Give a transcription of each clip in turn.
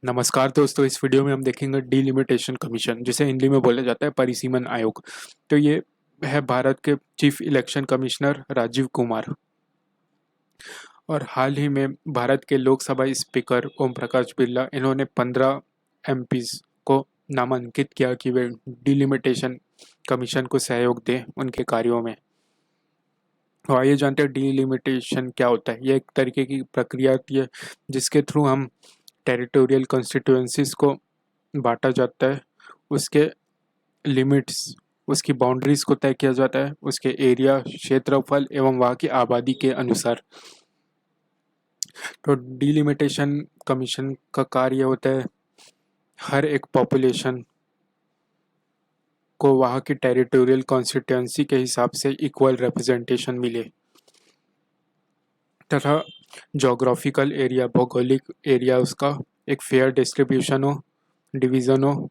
नमस्कार दोस्तों, इस वीडियो में हम देखेंगे डीलिमिटेशन कमीशन, जिसे हिंदी में बोला जाता है परिसीमन आयोग। तो ये है भारत के chief election commissioner Rajiv Kumar. और हाल ही में भारत के लोकसभा स्पीकर ओम प्रकाश बिरला, इन्होंने 15 एमपीज को नामांकित किया कि वे डीलिमिटेशन कमीशन को सहयोग दें उनके कार्यों में। तो आइए जानते हैं डीलिमिटेशन क्या होता है। ये एक तरीके की प्रक्रिया होती है जिसके थ्रू हम टेरिटोरियल कॉन्स्टिट्यूएंसीज को बांटा जाता है, उसके लिमिट्स, उसकी बाउंड्रीज को तय किया जाता है, उसके एरिया, क्षेत्रफल एवं वहाँ की आबादी के अनुसार। तो डीलिमिटेशन कमीशन का कार्य होता है हर एक पॉपुलेशन को वहाँ की टेरिटोरियल कॉन्स्टिट्यूएंसी के हिसाब से इक्वल रिप्रेजेंटेशन मिले तथा जोग्राफिकल एरिया, भौगोलिक एरिया, उसका एक फेयर डिस्ट्रीब्यूशन हो, डिवीज़न हो,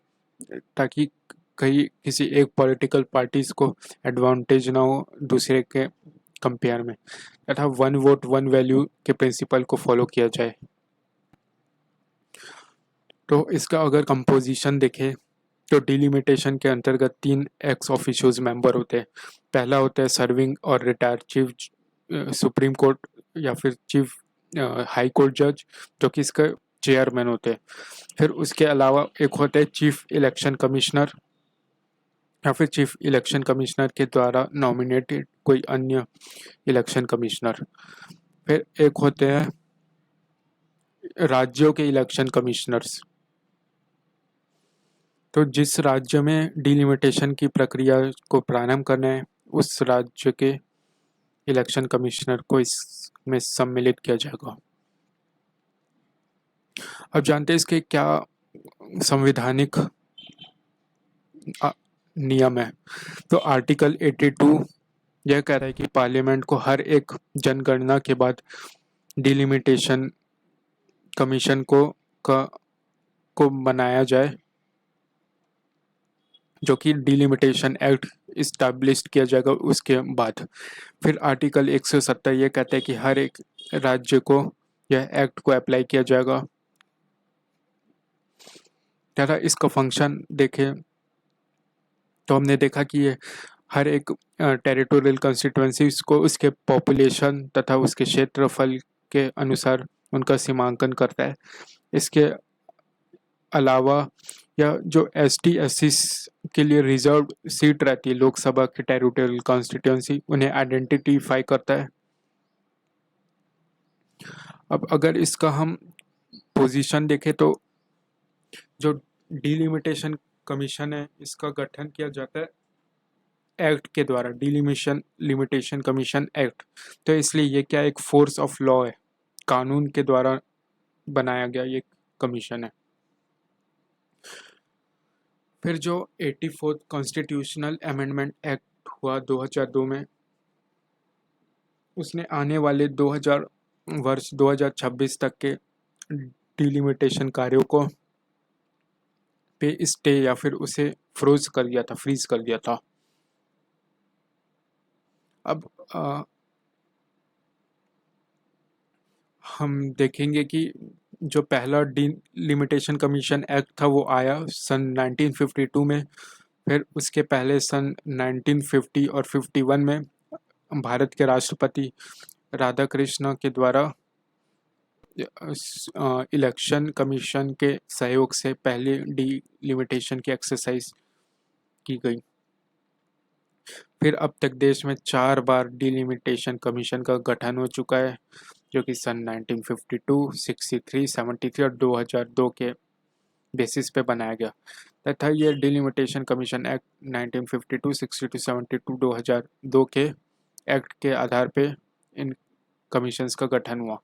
ताकि कहीं किसी एक पॉलिटिकल पार्टीज को एडवांटेज ना हो दूसरे के कंपेयर में, तथा वन वोट वन वैल्यू के प्रिंसिपल को फॉलो किया जाए। तो इसका अगर कंपोजिशन देखें तो डिलिमिटेशन के अंतर्गत 3 एक्स ऑफिशियोज मेंबर होते हैं। पहला होता है सर्विंग और रिटायर्ड चीफ सुप्रीम कोर्ट या फिर चीफ हाई कोर्ट जज, जो कि इसका चेयरमैन होते हैं। फिर उसके अलावा एक होता है चीफ इलेक्शन कमिश्नर या फिर चीफ इलेक्शन कमिश्नर के द्वारा नॉमिनेटेड कोई अन्य इलेक्शन कमिश्नर। फिर एक होते हैं राज्यों के इलेक्शन कमिश्नर्स। तो जिस राज्य में डिलिमिटेशन की प्रक्रिया को प्रारंभ करना है, उस राज्य के इलेक्शन कमिश्नर को इसमें सम्मिलित किया जाएगा। अब जानते हैं इसके क्या संवैधानिक नियम है। तो आर्टिकल 82 यह कह रहा है कि पार्लियामेंट को हर एक जनगणना के बाद डिलिमिटेशन कमीशन को बनाया जाए, जो कि डिलिमिटेशन एक्ट इस्टेब्लिश किया जाएगा उसके बाद। फिर आर्टिकल 170 ये कहता है कि हर एक राज्य को यह एक्ट को अप्लाई किया जाएगा। तथा इसका फंक्शन देखें तो हमने देखा कि ये हर एक टेरिटोरियल कॉन्स्टिट्यूएंसीज को उसके पॉपुलेशन तथा उसके क्षेत्रफल के अनुसार उनका सीमांकन करता है। इसके अलावा या जो ST/SC के लिए रिजर्व सीट रहती है लोकसभा की टेरिटोरियल कॉन्स्टिट्यूएंसी, उन्हें आइडेंटिफाई करता है। अब अगर इसका हम पोजीशन देखें तो जो डिलिमिटेशन कमीशन है, इसका गठन किया जाता है एक्ट के द्वारा, डिलिमिशन लिमिटेशन कमीशन एक्ट। तो इसलिए ये क्या एक फोर्स ऑफ लॉ है, कानून के द्वारा बनाया गया ये कमीशन है। फिर जो 84th कॉन्स्टिट्यूशनल अमेंडमेंट एक्ट हुआ 2002 में, उसने आने वाले 2026 तक के डिलिमिटेशन कार्यों को पे स्टे या फिर उसे फ्रीज कर दिया था। अब हम देखेंगे कि जो पहला डिलिमिटेशन कमीशन एक्ट था वो आया सन 1952 में। फिर उसके पहले सन 1950 और 51 में भारत के राष्ट्रपति राधाकृष्ण के द्वारा इलेक्शन कमीशन के सहयोग से पहली डिलिमिटेशन की एक्सरसाइज की गई। फिर अब तक देश में 4 बार डिलिमिटेशन कमीशन का गठन हो चुका है, जो कि सन 1952, 63, 73 और 2002 के बेसिस पे बनाया गया। तथा ये डिलिमिटेशन कमीशन एक्ट 1952, 62, 72, 2002 के एक्ट के आधार पे इन कमीशंस का गठन हुआ।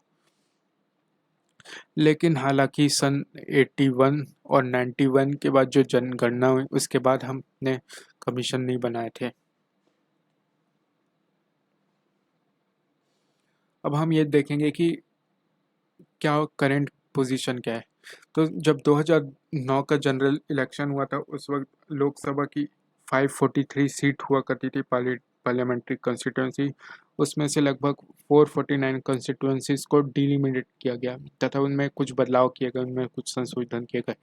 लेकिन हालांकि सन 81 और 91 के बाद जो जनगणना हुई, उसके बाद हमने कमीशन नहीं बनाए थे। अब हम ये देखेंगे कि क्या करंट पोजीशन क्या है। तो जब 2009 का जनरल इलेक्शन हुआ था, उस वक्त लोकसभा की 543 सीट हुआ करती थी पार्लियामेंट्री कॉन्स्टिट्यूंसी, उसमें से लगभग 449 कंस्टिट्यूंसीज को डिलिमिटेड किया गया तथा उनमें कुछ बदलाव किए गए, उनमें कुछ संशोधन किए गए।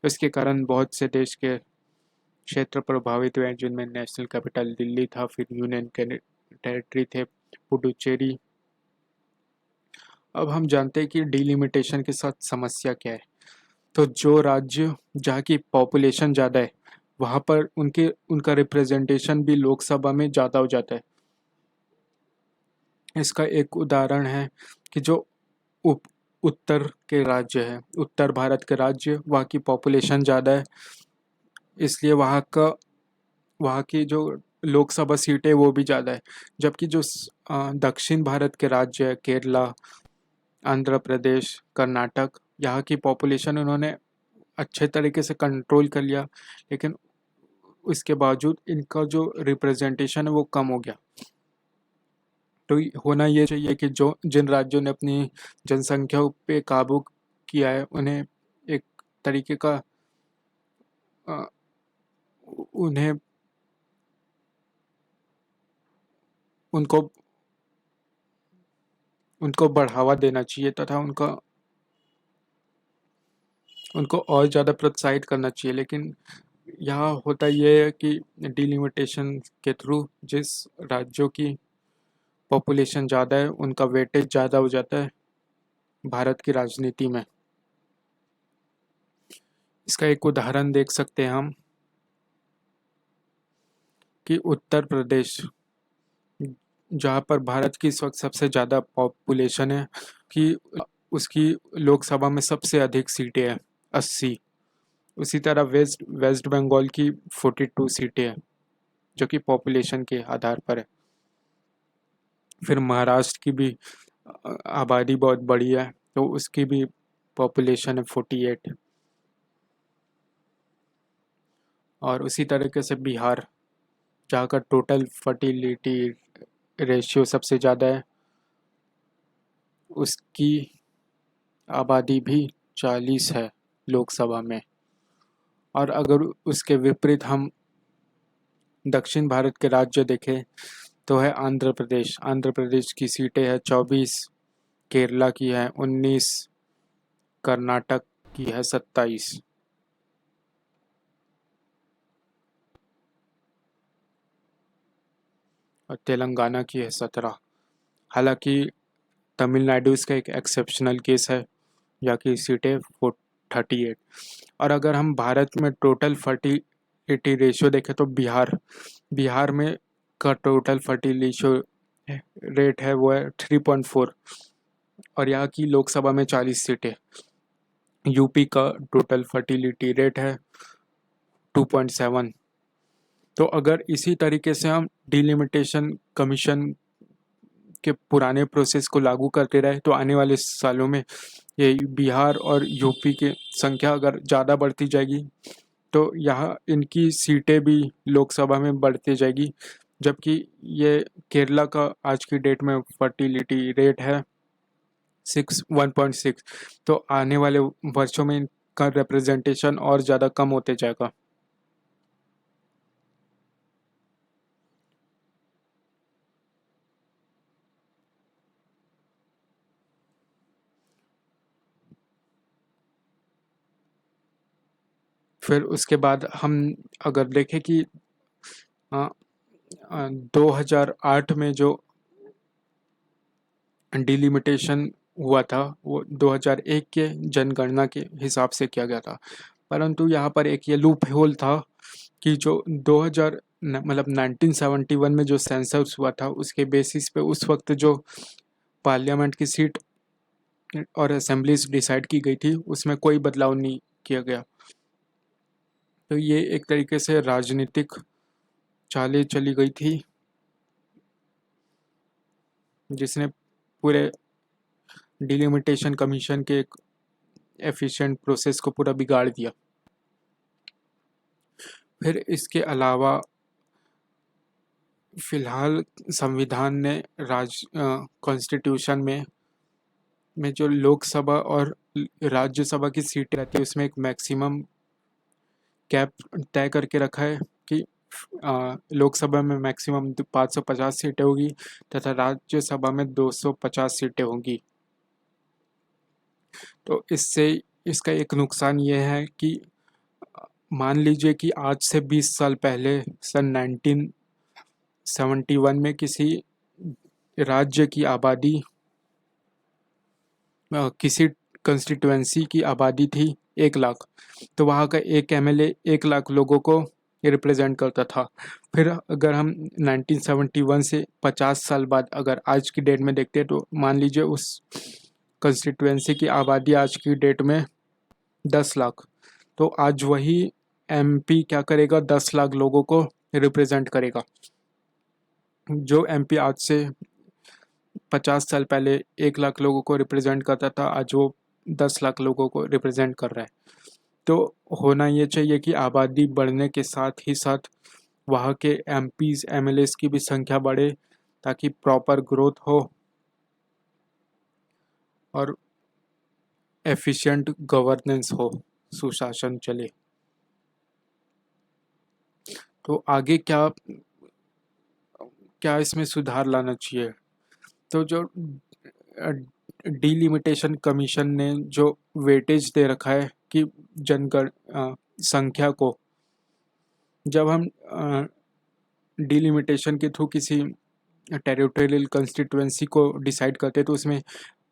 इसके कारण बहुत से देश के क्षेत्र प्रभावित हुए, जिनमें नेशनल कैपिटल दिल्ली था, फिर यूनियन टेरिटरी थे पुडुचेरी। अब हम जानते हैं कि डिलिमिटेशन के साथ समस्या क्या है। तो जो राज्य जहाँ की पॉपुलेशन ज़्यादा है वहाँ पर उनका रिप्रेजेंटेशन भी लोकसभा में ज़्यादा हो जाता है। इसका एक उदाहरण है कि जो उत्तर के राज्य है, उत्तर भारत के राज्य, वहाँ की पॉपुलेशन ज़्यादा है, इसलिए वहाँ की जो लोकसभा सीटें वो भी ज़्यादा है। जबकि जो दक्षिण भारत के राज्य है, केरला, आंध्र प्रदेश, कर्नाटक, यहाँ की पॉपुलेशन उन्होंने अच्छे तरीके से कंट्रोल कर लिया, लेकिन इसके बावजूद इनका जो रिप्रेजेंटेशन है वो कम हो गया। तो होना ये चाहिए कि जो जिन राज्यों ने अपनी जनसंख्या पे काबू किया है उन्हें एक तरीके का उन्हें उनको उनको बढ़ावा देना चाहिए तथा उनको और ज़्यादा प्रोत्साहित करना चाहिए। लेकिन यहाँ होता ये है कि डिलिमिटेशन के थ्रू जिस राज्यों की पॉपुलेशन ज़्यादा है उनका वेटेज ज़्यादा हो जाता है भारत की राजनीति में। इसका एक उदाहरण देख सकते हैं हम कि उत्तर प्रदेश, जहाँ पर भारत की इस वक्त सबसे ज़्यादा पॉपुलेशन है, कि उसकी लोकसभा में सबसे अधिक सीटें हैं, 80। उसी तरह वेस्ट बंगाल की 42 सीटें हैं, जो कि पॉपुलेशन के आधार पर है। फिर महाराष्ट्र की भी आबादी बहुत बड़ी है, तो उसकी भी पॉपुलेशन है 48। और उसी तरीके से बिहार, जहाँ का टोटल फर्टिलिटी रेशियो सबसे ज़्यादा है, उसकी आबादी भी 40 है लोकसभा में। और अगर उसके विपरीत हम दक्षिण भारत के राज्य देखें तो है आंध्र प्रदेश। आंध्र प्रदेश की सीटें है 24, केरला की है 19, कर्नाटक की है 27 और तेलंगाना की है 17। हालांकि तमिलनाडु इसका एक एक्सेप्शनल केस है, जहाँ की सीटें 38। और अगर हम भारत में टोटल फर्टिलिटी रेशियो देखें तो बिहार में का टोटल फर्टिलिटी रेट है वो है 3.4, और यहाँ की लोकसभा में 40 सीटें। यूपी का टोटल फर्टिलिटी रेट है 2.7। तो अगर इसी तरीके से हम डिलिमिटेशन कमीशन के पुराने प्रोसेस को लागू करते रहे तो आने वाले सालों में ये बिहार और यूपी की संख्या अगर ज़्यादा बढ़ती जाएगी तो यहाँ इनकी सीटें भी लोकसभा में बढ़ती जाएगी। जबकि ये केरला का आज की डेट में फर्टिलिटी रेट है 1.6, तो आने वाले वर्षों में इनका रिप्रेजेंटेशन और ज़्यादा कम होते जाएगा। फिर उसके बाद हम अगर देखें कि 2008 में जो डिलिमिटेशन हुआ था वो 2001 के जनगणना के हिसाब से किया गया था, परंतु यहाँ पर एक ये लूप होल था कि जो 2000 मतलब 1971 में जो सेंसस हुआ था उसके बेसिस पे उस वक्त जो पार्लियामेंट की सीट और असेंबलीज डिसाइड की गई थी उसमें कोई बदलाव नहीं किया गया। तो ये एक तरीके से राजनीतिक चालें चली गई थी जिसने पूरे डिलिमिटेशन कमीशन के एक एफिशिएंट प्रोसेस को पूरा बिगाड़ दिया। फिर इसके अलावा फिलहाल संविधान ने कॉन्स्टिट्यूशन में जो लोकसभा और राज्यसभा की सीटें रहती है उसमें एक मैक्सिमम कैप तय करके रखा है कि लोकसभा में मैक्सिमम 550 सीटें होगी तथा राज्यसभा में 250 सीटें होंगी। तो इससे इसका एक नुकसान ये है कि मान लीजिए कि आज से 20 साल पहले सन 1971 में किसी राज्य की आबादी किसी कंस्टिट्यूएंसी की आबादी थी 1 लाख, तो वहाँ का एक एमएलए 1 लाख लोगों को रिप्रेजेंट करता था। फिर अगर हम 1971 से 50 साल बाद अगर आज की डेट में देखते हैं तो मान लीजिए उस कंस्टिट्यूएंसी की आबादी आज की डेट में 10 लाख, तो आज वही एमपी क्या करेगा, 10 लाख लोगों को रिप्रेजेंट करेगा। जो एमपी आज से 50 साल पहले 1 लाख लोगों को रिप्रेजेंट करता था, आज वो 10 लाख लोगों को रिप्रेजेंट कर रहा है। तो होना ये चाहिए कि आबादी बढ़ने के साथ ही साथ वहाँ के एमपीज एमएलएस की भी संख्या बढ़े ताकि प्रॉपर ग्रोथ हो और एफिशिएंट गवर्नेंस हो, सुशासन चले। तो आगे क्या क्या इसमें सुधार लाना चाहिए? तो जो डिलिमिटेशन कमीशन ने जो वेटेज दे रखा है कि जनगण संख्या को, जब हम डिलिमिटेशन के थ्रू किसी टेरिटोरियल कंस्टिट्यूएंसी को डिसाइड करते हैं तो उसमें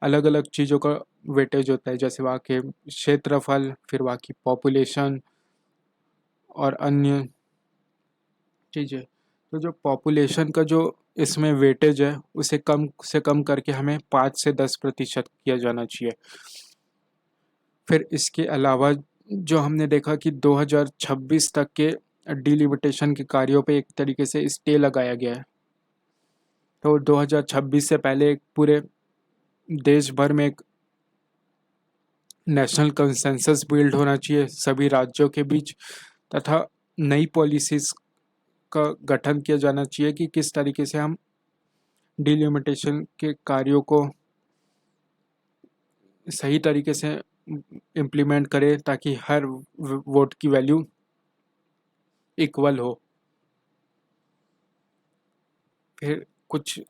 अलग अलग चीज़ों का वेटेज होता है, जैसे वहाँ के क्षेत्रफल, फिर वहाँ की पॉपुलेशन और अन्य चीज़ें। तो जो पॉपुलेशन का जो इसमें वेटेज है उसे कम से कम करके हमें 5 से 10% किया जाना चाहिए। फिर इसके अलावा जो हमने देखा कि 2026 तक के डिलिमिटेशन के कार्यों पे एक तरीके से स्टे लगाया गया है। तो 2026 से पहले एक पूरे देश भर में एक नेशनल कंसेंसस बिल्ड होना चाहिए सभी राज्यों के बीच, तथा नई पॉलिसीज़ का गठन किया जाना चाहिए कि किस तरीके से हम डिलिमिटेशन के कार्यों को सही तरीके से इम्प्लीमेंट करें ताकि हर वोट की वैल्यू इक्वल हो। फिर कुछ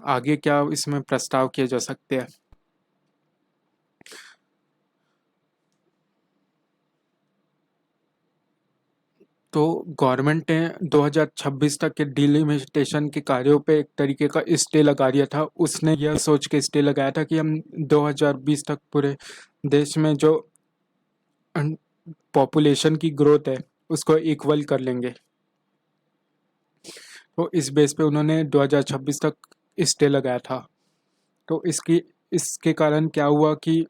आगे क्या इसमें प्रस्ताव किए जा सकते हैं? तो गवर्नमेंट ने 2026 तक के डिलिमिटेशन के कार्यों पे एक तरीके का स्टे लगा दिया था। उसने यह सोच के स्टे लगाया था कि हम 2020 तक पूरे देश में जो पॉपुलेशन की ग्रोथ है उसको इक्वल कर लेंगे। तो इस बेस पे उन्होंने 2026 तक स्टे लगाया था। तो इसके कारण क्या हुआ कि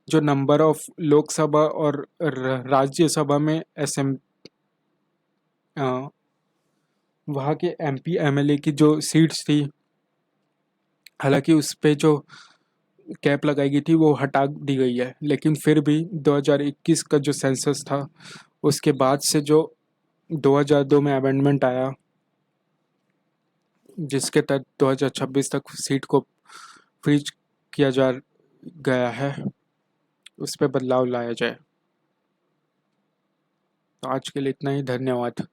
जो नंबर ऑफ लोकसभा और राज्यसभा में वहाँ के एमपी एमएलए की जो सीट्स थी, हालांकि उस पे जो कैप लगाई गई थी वो हटा दी गई है, लेकिन फिर भी 2021 का जो सेंसस था उसके बाद से जो 2002 में अमेंडमेंट आया जिसके तहत 2026 तक सीट को फ्रीज किया जा गया है, उस पर बदलाव लाया जाए। तो आज के लिए इतना ही, धन्यवाद।